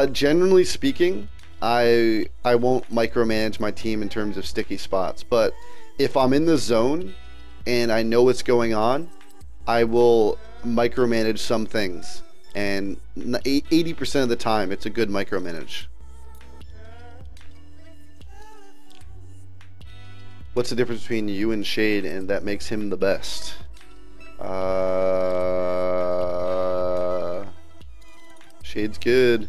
Generally speaking, I won't micromanage my team in terms of sticky spots, but if I'm in the zone and I know what's going on, I will micromanage some things, and 80% of the time it's a good micromanage. What's the difference between you and Shade and that makes him the best? Shade's good.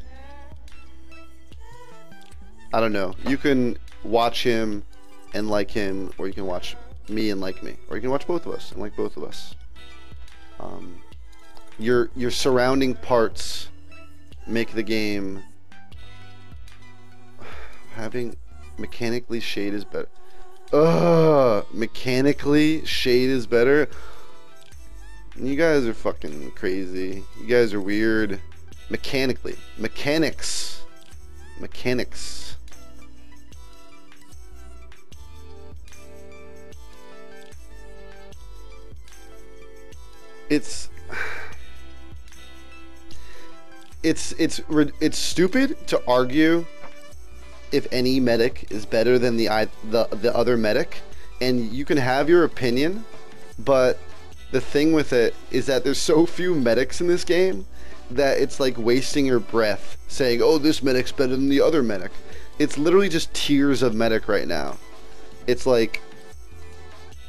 I don't know. You can watch him and like him, or you can watch me and like me, or you can watch both of us and like both of us. Your surrounding parts make the game. Having mechanically Shade is better. Mechanically Shade is better. You guys are fucking crazy. You guys are weird. Mechanically, mechanics. It's stupid to argue if any medic is better than the other medic, and you can have your opinion, but the thing with it is that there's so few medics in this game that it's like wasting your breath saying, oh, this medic's better than the other medic. It's literally just tiers of medic right now. It's like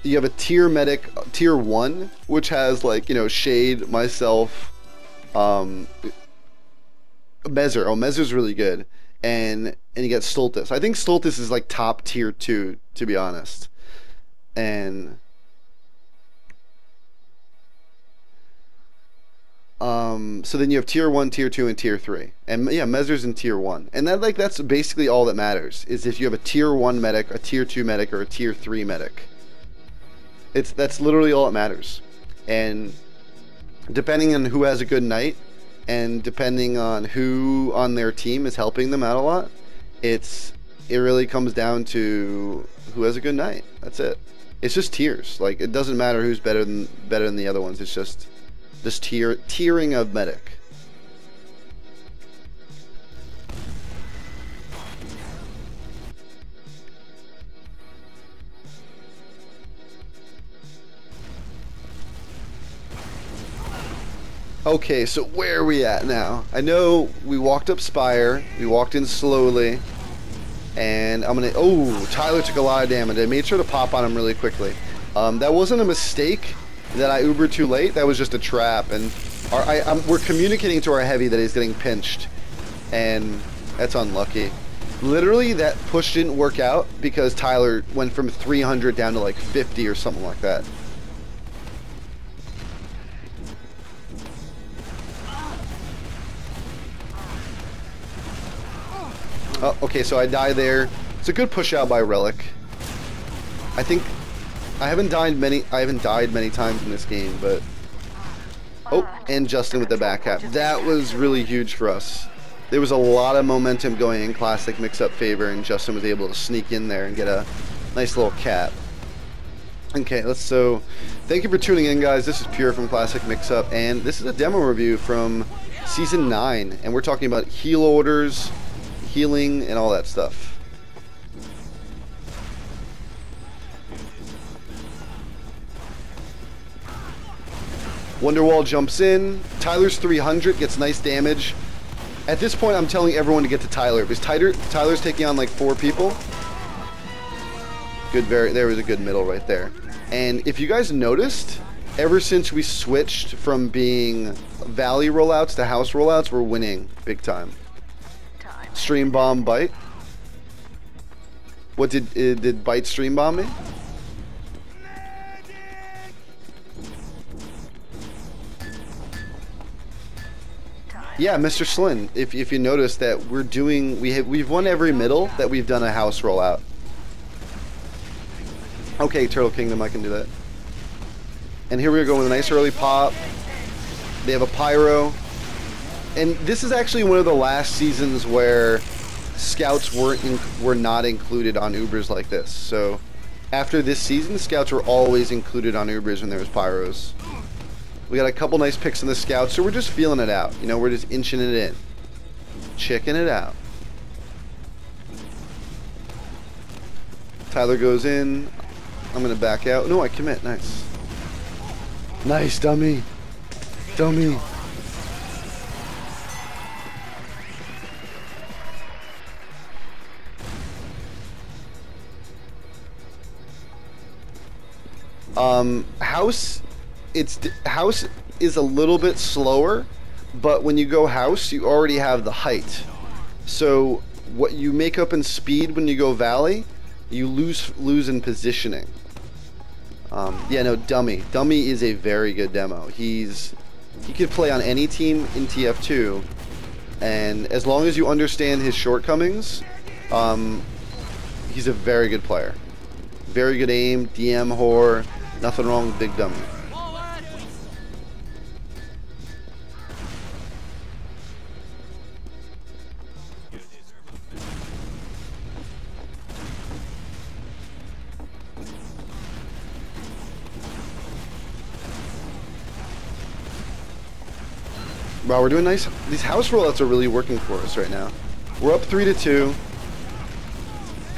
you have a tier medic, tier 1, which has, like, you know, Shade, myself, Mezzer. Oh, Mezzer's really good. And you get Stultus. I think Stultus is like top tier 2, to be honest. And so then you have tier 1, tier 2, and tier 3. And yeah, Mezzer's in tier 1. And that's basically all that matters, is if you have a tier 1 medic, a tier 2 medic, or a tier 3 medic. That's literally all that matters. And depending on who has a good night, and depending on who on their team is helping them out a lot, it really comes down to who has a good night. That's it. It's just tiers. Like, it doesn't matter who's better than the other ones. It's just tiering of medic. Okay, so where are we at now? I know we walked up Spire, we walked in slowly, and I'm gonna... Oh, Tyler took a lot of damage. I made sure to pop on him really quickly. That wasn't a mistake that I Ubered too late, that was just a trap, and we're communicating to our heavy that he's getting pinched, and that's unlucky. Literally, that push didn't work out because Tyler went from 300 down to like 50 or something like that. Oh, okay, so I die there. It's a good push out by Relic. I think I haven't died many times in this game, but oh, and Justin with the back cap. That was really huge for us. There was a lot of momentum going in Classic Mix-Up favor, and Justin was able to sneak in there and get a nice little cap. Okay, so thank you for tuning in, guys. This is Pure from Classic Mix-Up, and this is a demo review from Season 9, and we're talking about heal orders, healing, and all that stuff. Wonderwall jumps in. Tyler's 300, gets nice damage. At this point, I'm telling everyone to get to Tyler, because Tyler's taking on like 4 people. Good, there was a good middle right there. And if you guys noticed, ever since we switched from being Valley rollouts to House rollouts, we're winning big time. Stream bomb Bite. What did Bite stream bomb me? Yeah, Mr. Slyn. If you notice that we've won every middle that we've done a house rollout. Okay, Turtle Kingdom, I can do that. And here we go with a nice early pop. They have a pyro. And this is actually one of the last seasons where scouts were not included on Ubers like this. So after this season, scouts were always included on Ubers when there was pyros. We got a couple nice picks in the scouts, so we're just feeling it out. You know, we're just inching it in. checking it out. Tyler goes in. I'm gonna back out. No, I commit. Nice. Nice, dummy. Dummy. House is a little bit slower, but when you go house, you already have the height. So what you make up in speed when you go valley, you lose in positioning. Yeah, no, dummy. Dummy is a very good demo. He could play on any team in TF2, and as long as you understand his shortcomings, he's a very good player. Very good aim, DM whore, nothing wrong with Big Dummy. Wow, we're doing nice. These house rollouts are really working for us right now. We're up 3-2.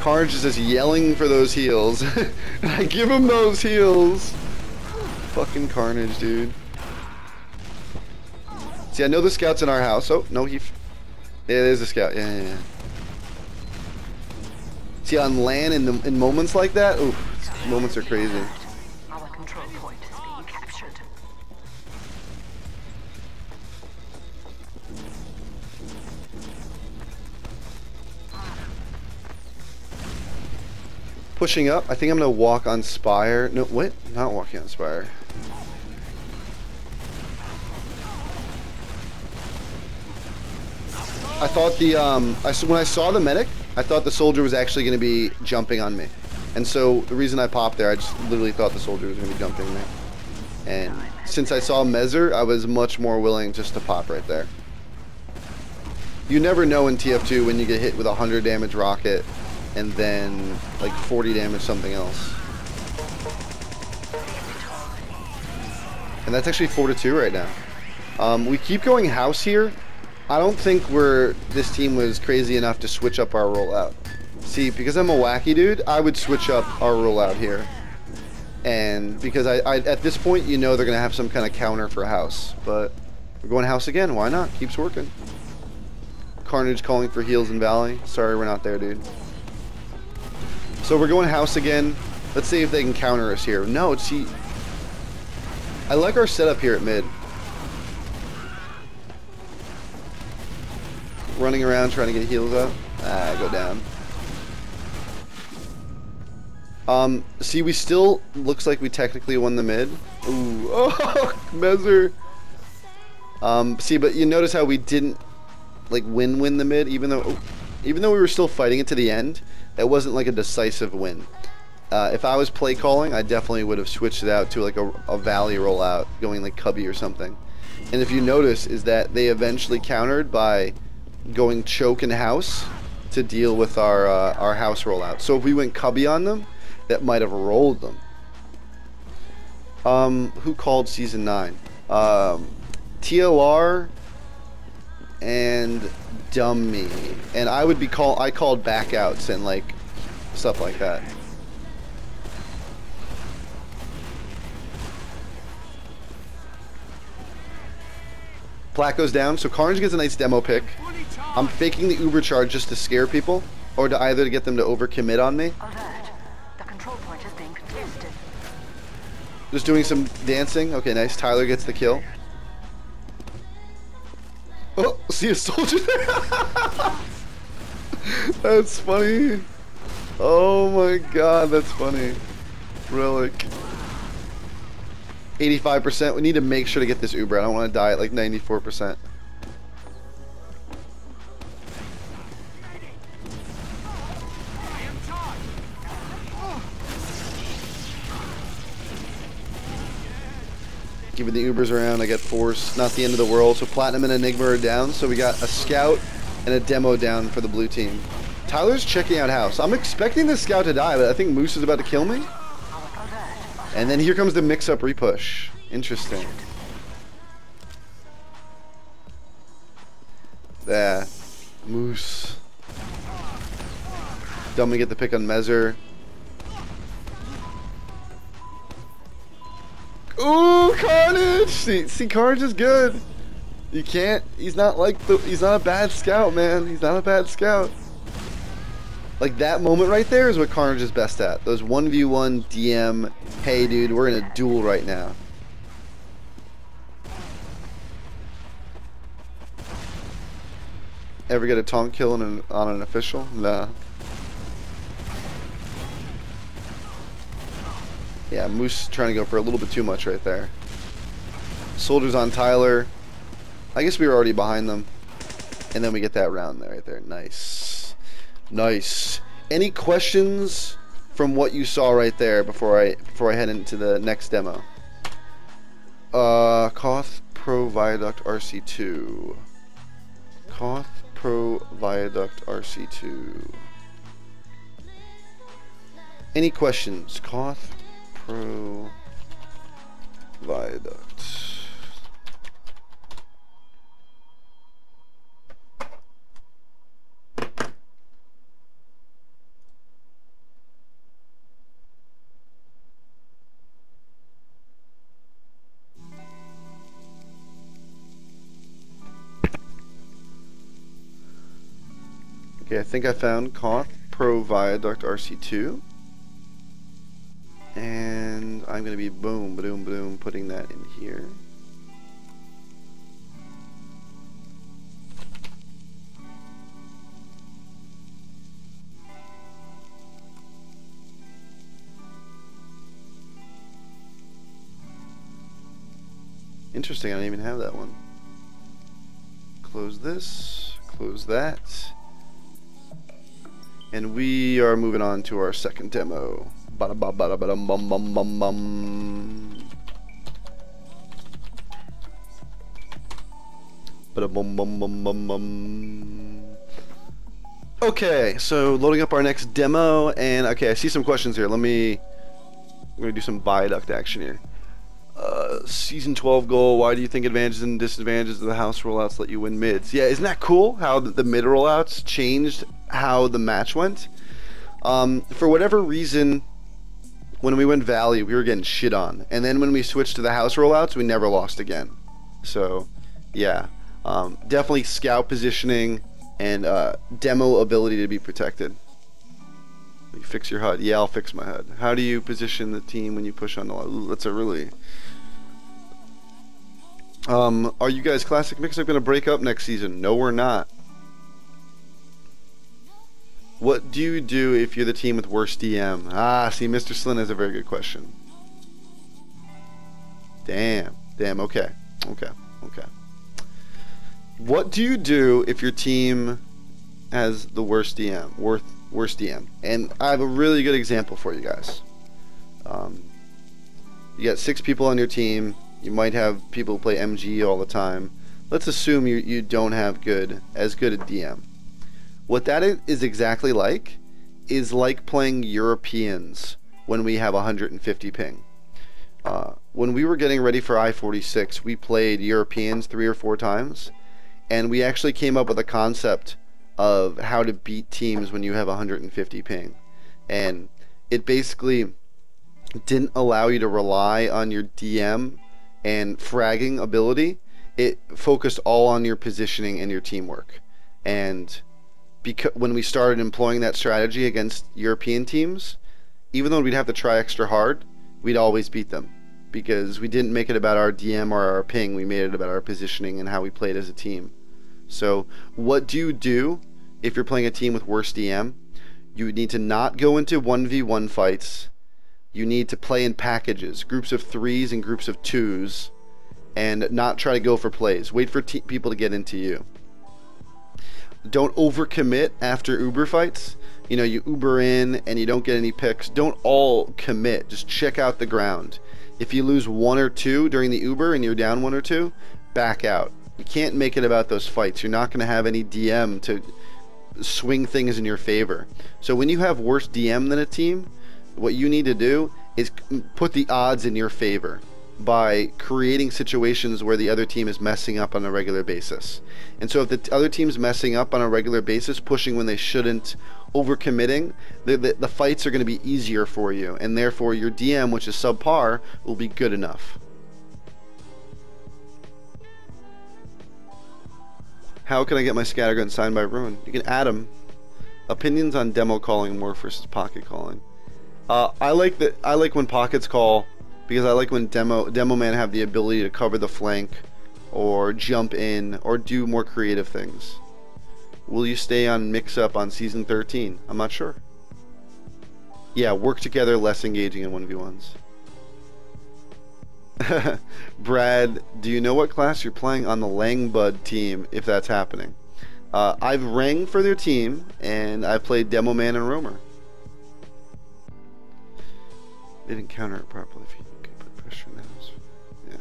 Carnage is just yelling for those heals. I give him those heals. Fucking Carnage, dude. See, I know the scout's in our house. Oh, no, yeah, there's a scout. Yeah. See, on LAN in moments like that, ooh, moments are crazy. Our control point is being captured. Pushing up. I think I'm gonna walk on Spire. No, what? Not walking on Spire. I thought when I saw the medic, I thought the soldier was actually gonna be jumping on me, and so the reason I popped there, I just literally thought the soldier was gonna be jumping me. And since I saw Mezzer, I was much more willing just to pop right there. You never know in TF2 when you get hit with a 100 damage rocket and then like 40 damage something else. And that's actually 4-2 right now. We keep going house here. I don't think this team was crazy enough to switch up our rollout. See, because I'm a wacky dude, I would switch up our rollout here. And because I at this point, you know they're gonna have some kind of counter for house. But we're going house again, why not? Keeps working. Carnage calling for heals in Valley. Sorry, we're not there, dude. So we're going house again. Let's see if they can counter us here. No, see, I like our setup here at mid. Running around trying to get heals up. Ah, go down. See, we still looks like we technically won the mid. Ooh, oh, Mezzer. See, but you notice how we didn't like win the mid, even though we were still fighting it to the end. It wasn't like a decisive win. If I was play calling, I definitely would have switched it out to like a Valley rollout, going like Cubby or something. And if you notice, is that they eventually countered by going choke and house to deal with our house rollout. So if we went Cubby on them, that might have rolled them. Who called season 9? TLR and Dummy, and I called backouts and like stuff like that. Black goes down, so Carnage gets a nice demo pick. I'm faking the Uber charge just to scare people, or to either to get them to overcommit on me. Alert. The control point is being contested. Just doing some dancing. Okay, nice. Tyler gets the kill. Oh, see a soldier there. That's funny. Oh my god, that's funny. Relic. 85%. We need to make sure to get this Uber. I don't want to die at like 94%. Keeping the Ubers around, I get force. Not the end of the world. So Platinum and Enigma are down. So we got a scout and a demo down for the blue team. Tyler's checking out house. I'm expecting this scout to die, but I think Moose is about to kill me. And then here comes the mix-up repush. Interesting. Yeah. Moose. Dummy get the pick on Mezzer. Ooh, Carnage! See, Carnage is good. You can't. He's not a bad scout, man. He's not a bad scout. Like that moment right there is what Carnage is best at. Those 1v1 DM. Hey, dude, we're in a duel right now. Ever get a taunt kill on an official? Nah. Yeah, Moose trying to go for a little bit too much right there. Soldiers on Tyler. I guess we were already behind them. And then we get that round there right there. Nice. Nice. Any questions from what you saw right there before I head into the next demo? Koth Pro Viaduct RC2. Koth Pro Viaduct RC2. Any questions? Koth Pro Viaduct. Okay, I think I found Koth Pro Viaduct RC2. And I'm going to be boom, boom, boom, putting that in here. Interesting, I don't even have that one. Close this, close that. And we are moving on to our second demo. Bada ba bada bada bum bum bum bum. Bada bum bum bum bum bum. Okay, so loading up our next demo, and okay, I see some questions here. I'm gonna do some Viaduct action here. Season 12 goal. Why do you think advantages and disadvantages of the house rollouts let you win mids? Yeah, isn't that cool? How the mid rollouts changed how the match went. For whatever reason, when we went Valley, we were getting shit on, and then when we switched to the house rollouts, we never lost again. So, yeah, definitely scout positioning and demo ability to be protected. You fix your HUD. Yeah, I'll fix my HUD. How do you position the team when you push on the? Ooh, that's a really. Are you guys Classic Mix-Up going to break up next season? No, we're not. What do you do if you're the team with worst DM? Ah, see, Mr. Slynn has a very good question. Damn, okay. What do you do if your team has the worst DM? Worst DM. And I have a really good example for you guys. You got 6 people on your team. You might have people who play MG all the time. Let's assume you don't have as good a DM. What that is exactly like is like playing Europeans when we have 150 ping. When we were getting ready for I-46, we played Europeans 3 or 4 times, and we actually came up with a concept of how to beat teams when you have 150 ping. And it basically didn't allow you to rely on your DM and fragging ability. It focused all on your positioning and your teamwork. And because when we started employing that strategy against European teams, even though we'd have to try extra hard, we'd always beat them, because we didn't make it about our DM or our ping. We made it about our positioning and how we played as a team. So what do you do if you're playing a team with worse DM? You need to not go into 1v1 fights. You need to play in packages, groups of 3s and groups of 2s, and not try to go for plays. Wait for people to get into you. Don't overcommit after Uber fights. You know, you Uber in and you don't get any picks. Don't all commit. Just check out the ground. If you lose 1 or 2 during the Uber and you're down 1 or 2, back out. You can't make it about those fights. You're not going to have any DM to swing things in your favor. So when you have worse DM than a team, what you need to do is put the odds in your favor by creating situations where the other team is messing up on a regular basis. And so if the other team's messing up on a regular basis, pushing when they shouldn't, overcommitting, the fights are going to be easier for you, and therefore your DM, which is subpar, will be good enough. How can I get my scattergun signed by Ruin? You can add them. Opinions on demo calling more versus pocket calling. I like when pockets call, because I like when demo man have the ability to cover the flank or jump in or do more creative things. Will you stay on mix up on season 13? I'm not sure. Yeah, work together, less engaging in 1v1s. Brad, do you know what class you're playing on the Langbud team if that's happening? I've rang for their team and I've played Demo Man and Roamer. They didn't counter it properly. If you could put pressure on those. Yeah.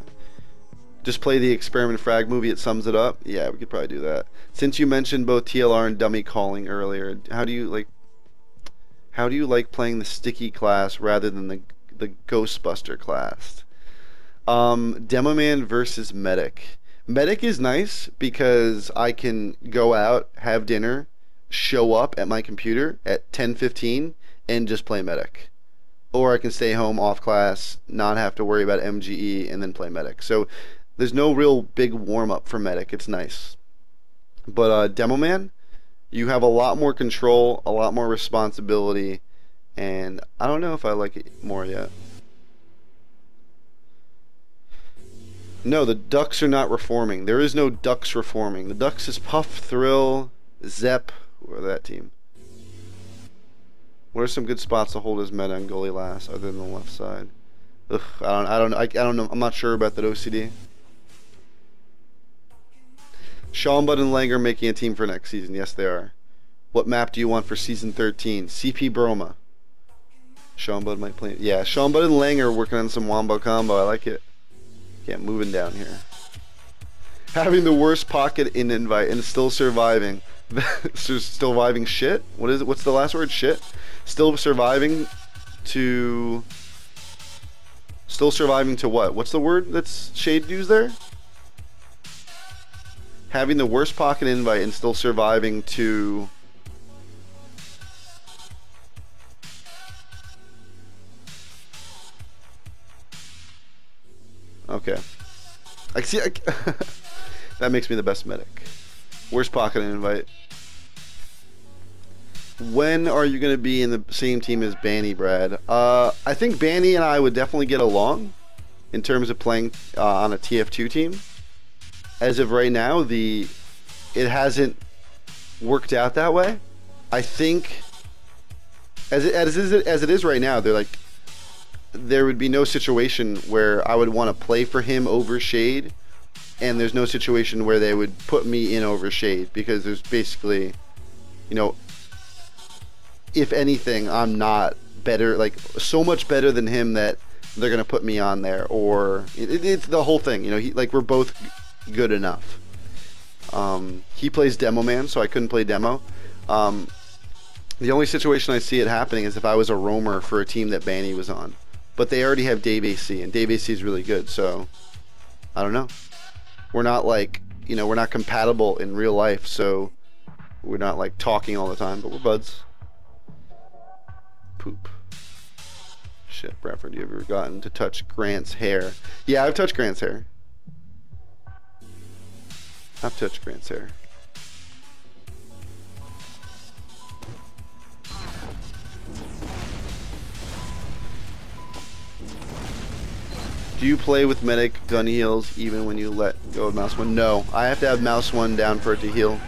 Just play the experiment frag movie, it sums it up. Yeah, we could probably do that. Since you mentioned both TLR and dummy calling earlier, how do you like playing the sticky class rather than the Ghostbuster class? Demo Man versus Medic. Medic is nice because I can go out, have dinner, show up at my computer at 10:15 and just play Medic. Or I can stay home off class, not have to worry about MGE, and then play Medic. So there's no real big warm-up for Medic. It's nice. But Demo Man, you have a lot more control, a lot more responsibility, and I don't know if I like it more yet. No, the Ducks are not reforming. There is no Ducks reforming. The Ducks is Puff, Thrill, Zep, who are that team? What are some good spots to hold his meta and goalie last, other than the left side? Ugh, I don't know. I'm not sure about that OCD. Sean Bud and Lang are making a team for next season. Yes, they are. What map do you want for season 13? CP Broma. Sean Bud might play. Yeah, Sean Bud and Lang are working on some Wombo combo. I like it. Yeah, moving down here. Having the worst pocket in invite and still surviving. Surviving shit? What is it? What's the last word? Shit? Still surviving to what? What's the word that's Shade used there? Having the worst pocket invite and still surviving to okay. I see. That makes me the best medic. Worst pocket invite. When are you going to be in the same team as Banny, Brad? I think Banny and I would definitely get along in terms of playing on a TF2 team. As of right now, it hasn't worked out that way. I think as it is right now, there would be no situation where I would want to play for him over Shade, and there's no situation where they would put me in over Shade, because there's basically, you know, if anything, I'm not better, like so much better than him that they're gonna put me on there, or it's the whole thing, you know. We're both good enough. He plays Demo Man, so I couldn't play Demo. The only situation I see it happening is if I was a roamer for a team that Banny was on, but they already have Dave AC, and Dave AC is really good, so I don't know. We're not we're not compatible in real life, so we're not like talking all the time, but we're buds. Poop. Shit, Bradford, you ever gotten to touch Grant's hair? Yeah, I've touched Grant's hair. I've touched Grant's hair. Do you play with medic gun heals even when you let go of mouse 1? No, I have to have mouse 1 down for it to heal.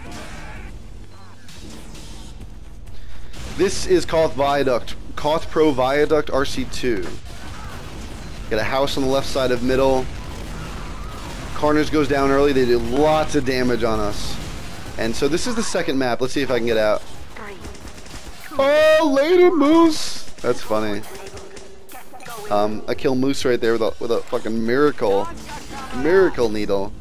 This is Koth Viaduct. Koth Pro Viaduct RC2. Got a house on the left side of middle. Carnage goes down early. They do lots of damage on us. And so this is the second map. Let's see if I can get out. Oh, later, Moose. That's funny. I kill Moose right there with a fucking miracle needle.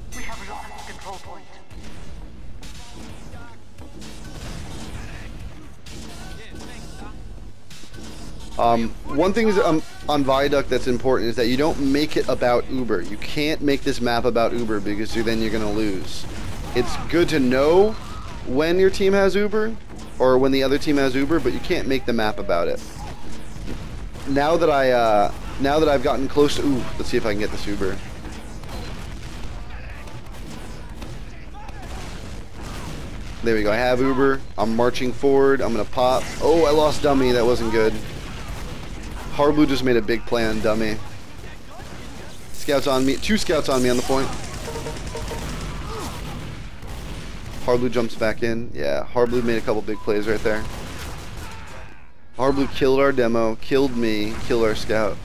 One thing is on Viaduct that's important is that you don't make it about Uber. You can't make this map about Uber because then you're going to lose. It's good to know when your team has Uber or when the other team has Uber, but you can't make the map about it. Now that I've gotten close to, ooh, let's see if I can get this Uber. There we go. I have Uber. I'm marching forward. I'm gonna pop. Oh, I lost dummy. That wasn't good. Hard Blue just made a big play on dummy. Scouts on me. 2 scouts on me on the point. Hard Blue jumps back in. Yeah, Hard Blue made a couple big plays right there. Hard Blue killed our demo, killed me, killed our scout.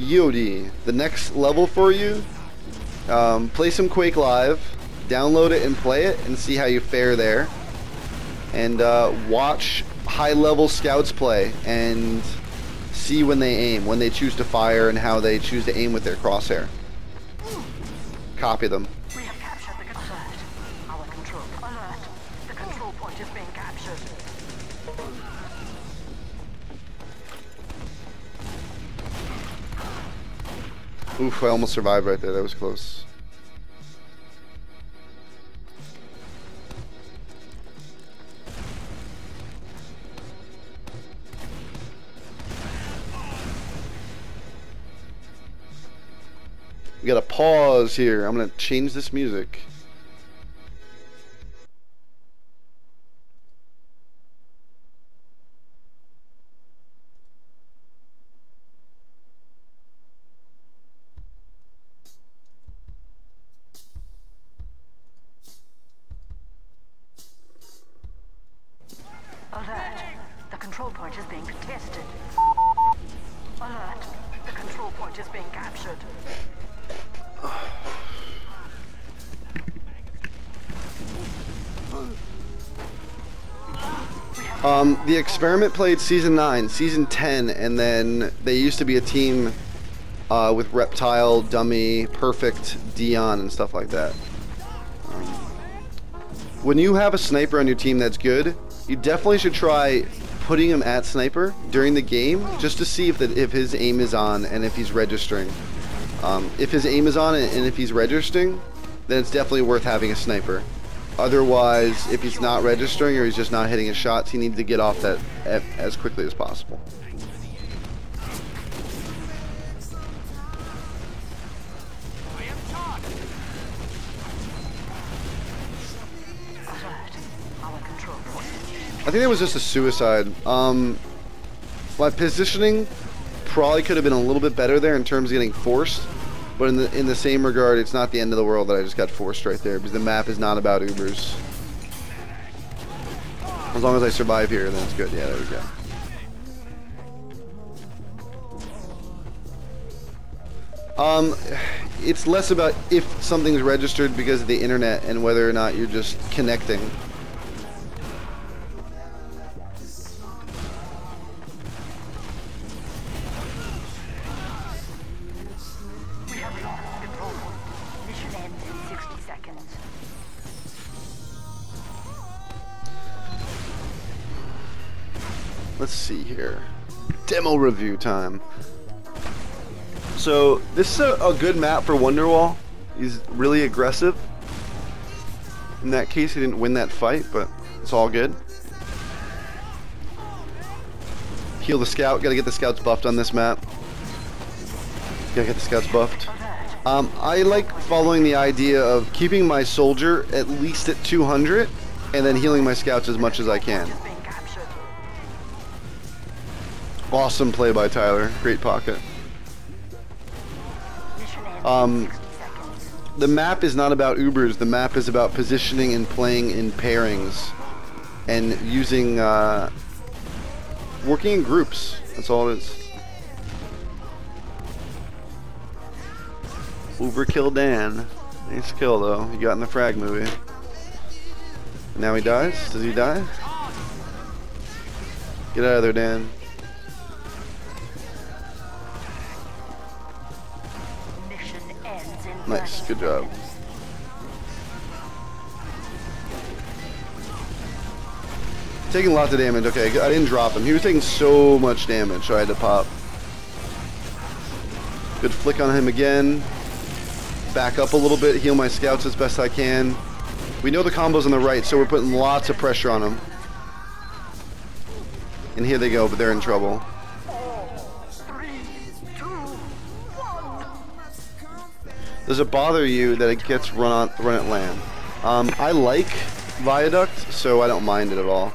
EOD, the next level for you, play some Quake Live, download it and play it and see how you fare there, and watch high-level scouts play and see when they aim, when they choose to fire, and how they choose to aim with their crosshair. Copy them. We have captured the alert. Our control alert. The control point is being captured. Oof, I almost survived right there. That was close. We gotta pause here. I'm gonna change this music. Alert. The control point is being contested. Alert. The control point is being captured. The experiment played season 9, season 10, and then they used to be a team with Reptile, Dummy, Perfect, Dion, and stuff like that. When you have a sniper on your team that's good, you definitely should try putting him at sniper during the game just to see if his aim is on and if he's registering. If his aim is on and if he's registering, then it's definitely worth having a sniper. Otherwise, if he's not registering or he's just not hitting his shots, he needs to get off that as quickly as possible. I think that was just a suicide. My positioning probably could have been a little bit better there in terms of getting forced, but in the same regard, it's not the end of the world that I just got forced right there, because the map is not about Ubers. As long as I survive here, then it's good. Yeah, there we go. It's less about if something's registered because of the internet and whether or not you're just connecting. Let's see here. Demo review time. So this is a good map for Wonderwall. He's really aggressive. In that case, he didn't win that fight, but it's all good. Heal the scout. Gotta get the scouts buffed on this map. Gotta get the scouts buffed. I like following the idea of keeping my soldier at least at 200 and then healing my scouts as much as I can. Awesome play by Tyler. Great pocket. The map is not about Ubers. The map is about positioning and playing in pairings and using working in groups. That's all it is. Overkill Dan. Nice kill though. He got in the frag movie. Now he dies? Does he die? Get out of there, Dan. Nice, good job. Taking lots of damage. Okay, I didn't drop him. He was taking so much damage, so I had to pop. Good flick on him again. Back up a little bit, heal my scouts as best I can. We know the combo's on the right, so we're putting lots of pressure on them. And here they go, but they're in trouble. 3, 2, 1. Does it bother you that it gets run at land? I like Viaduct, so I don't mind it at all.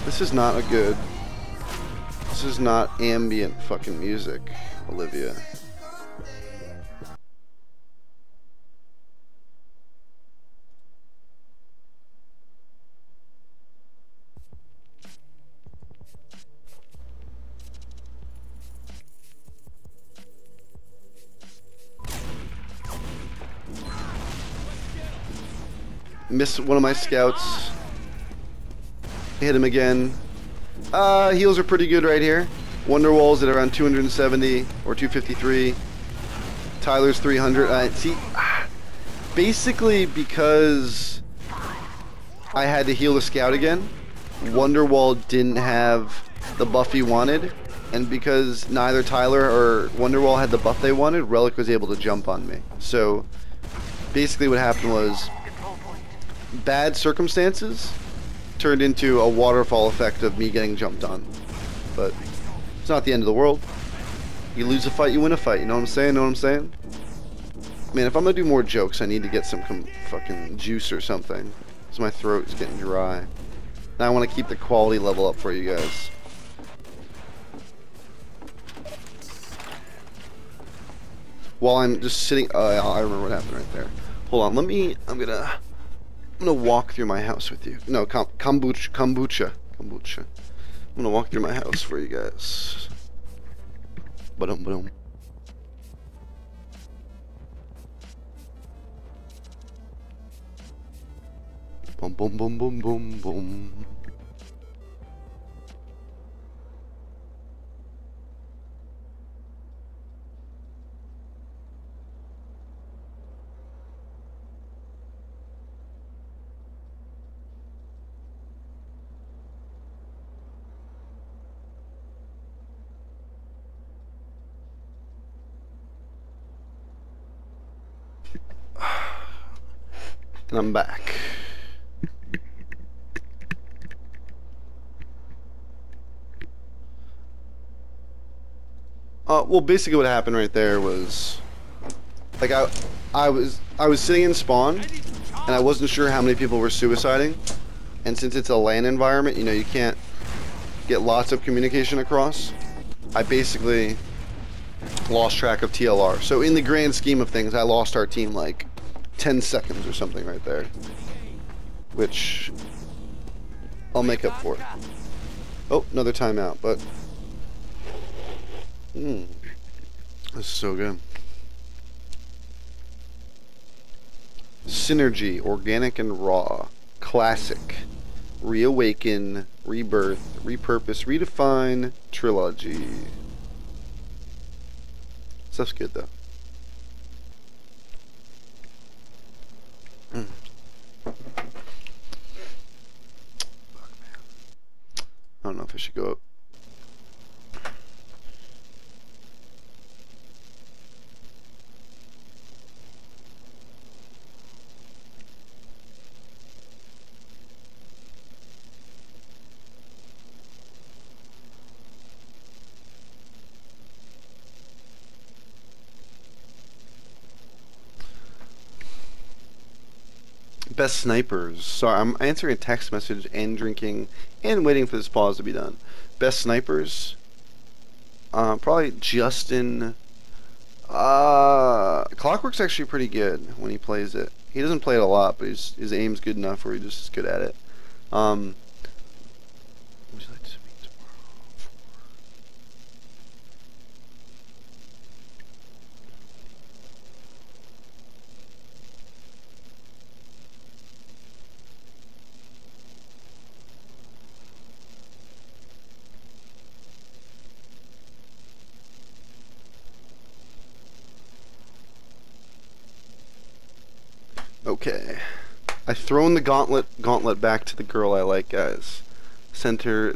This is not a good... This is not ambient fucking music, Olivia. Missed one of my scouts. Hit him again. Heals are pretty good right here. Wonderwall's at around 270 or 253. Tyler's 300. See, basically because I had to heal the scout again, Wonderwall didn't have the buff he wanted, and because neither Tyler or Wonderwall had the buff they wanted, Relic was able to jump on me. So basically what happened was bad circumstances turned into a waterfall effect of me getting jumped on. But it's not the end of the world. You lose a fight, you win a fight. You know what I'm saying? Know what I'm saying? Man, if I'm gonna do more jokes, I need to get some fucking juice or something. Because my throat is getting dry. And I want to keep the quality level up for you guys. While I'm just sitting... I remember what happened right there. Hold on, I'm gonna walk through my house with you. No, kombucha. I'm gonna walk through my house for you guys. Ba-dum. Boom, boom, boom, boom, boom, boom. And I'm back. Well, basically what happened right there was, like, I was sitting in spawn, and I wasn't sure how many people were suiciding, and since it's a LAN environment, you know, you can't get lots of communication across. I basically lost track of TLR. So in the grand scheme of things, I lost our team like 10 seconds or something right there, which I'll make up for. Oh, another timeout, but this is so good. Synergy, organic and raw, classic, reawaken, rebirth, repurpose, redefine, trilogy. Stuff's good though. I don't know if I should go up. Best snipers. Sorry, I'm answering a text message and drinking and waiting for this pause to be done. Best snipers. Probably Justin. Clockwork's actually pretty good when he plays it. He doesn't play it a lot, but his aim's good enough where he's just as good at it. Would you like to meet tomorrow? Okay. I've thrown the gauntlet back to the girl I like, guys. Sent her